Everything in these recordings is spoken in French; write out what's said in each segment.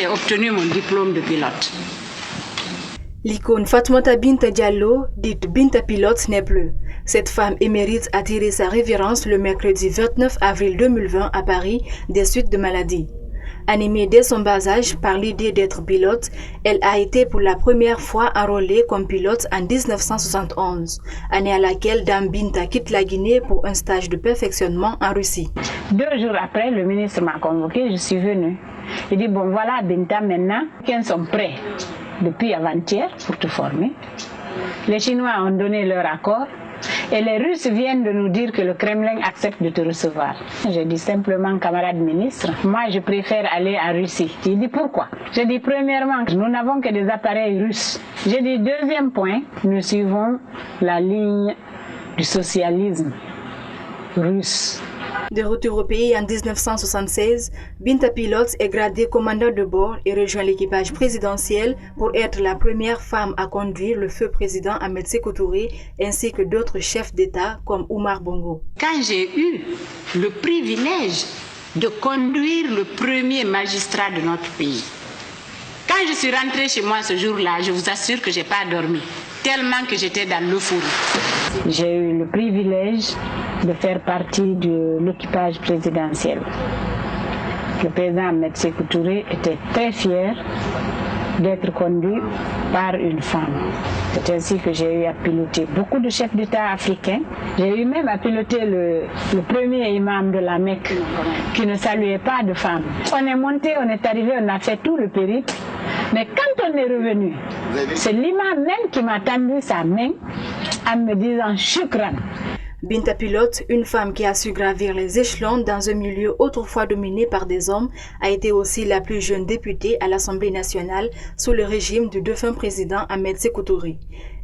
j'ai obtenu mon diplôme de pilote. L'icône Fatoumata Binta Diallo, dite Binta Pilote, n'est plus. Cette femme émérite a tiré sa révérence le mercredi 29 avril 2020 à Paris des suites de maladie. Animée dès son bas âge par l'idée d'être pilote, elle a été pour la première fois enrôlée comme pilote en 1971, année à laquelle Dame Binta quitte la Guinée pour un stage de perfectionnement en Russie. 2 jours après, le ministre m'a convoqué, je suis venue. Il dit, bon voilà Binta, maintenant, qu'ils sont prêts depuis avant-hier pour te former. Les Chinois ont donné leur accord. Et les Russes viennent de nous dire que le Kremlin accepte de te recevoir. J'ai dit simplement, camarade ministre, moi je préfère aller en Russie. Il dit pourquoi? J'ai dit premièrement, nous n'avons que des appareils russes. J'ai dit deuxième point, nous suivons la ligne du socialisme russe. De retour au pays en 1976, Binta Pilote est gradée commandant de bord et rejoint l'équipage présidentiel pour être la première femme à conduire le feu président Ahmed Sékou Touré ainsi que d'autres chefs d'État comme Oumar Bongo. Quand j'ai eu le privilège de conduire le premier magistrat de notre pays, quand je suis rentrée chez moi ce jour-là, je vous assure que je n'ai pas dormi, tellement que j'étais dans l'euphorie. J'ai eu le privilège de faire partie de l'équipage présidentiel. Le président Ahmed Sékou Touré était très fier d'être conduit par une femme. C'est ainsi que j'ai eu à piloter beaucoup de chefs d'État africains. J'ai eu même à piloter le premier imam de la Mecque qui ne saluait pas de femmes. On est monté, on est arrivé, on a fait tout le périple. Mais quand on est revenu, c'est l'imam même qui m'a tendu sa main en me disant « Shukran ». Binta Pilote, une femme qui a su gravir les échelons dans un milieu autrefois dominé par des hommes, a été aussi la plus jeune députée à l'Assemblée nationale sous le régime du défunt président Ahmed Sékou Touré.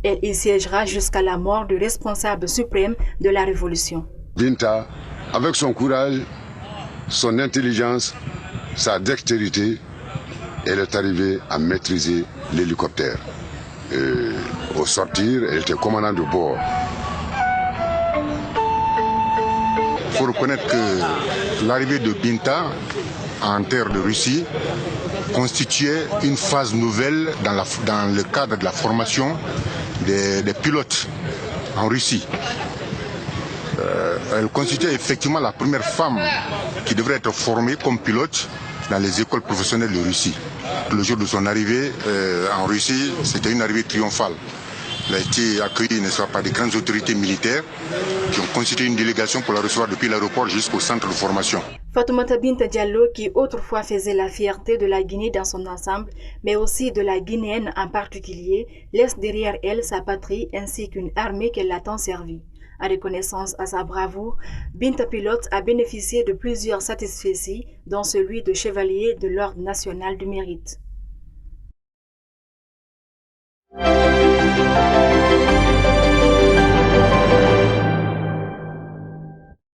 Elle y siégera jusqu'à la mort du responsable suprême de la révolution. Binta, avec son courage, son intelligence, sa dextérité, elle est arrivée à maîtriser l'hélicoptère. Au sortir, elle était commandante de bord. Il faut reconnaître que l'arrivée de Binta en terre de Russie constituait une phase nouvelle dans le cadre de la formation des pilotes en Russie. Elle constituait effectivement la première femme qui devrait être formée comme pilote dans les écoles professionnelles de Russie. Le jour de son arrivée en Russie, c'était une arrivée triomphale. Elle a été accueillie, n'est-ce pas, par des grandes autorités militaires qui ont constitué une délégation pour la recevoir depuis l'aéroport jusqu'au centre de formation. Fatoumata Binta Diallo, qui autrefois faisait la fierté de la Guinée dans son ensemble, mais aussi de la Guinéenne en particulier, laisse derrière elle sa patrie ainsi qu'une armée qu'elle a tant servie. En reconnaissance à sa bravoure, Binta Pilote a bénéficié de plusieurs satisfecits, dont celui de chevalier de l'Ordre national du mérite.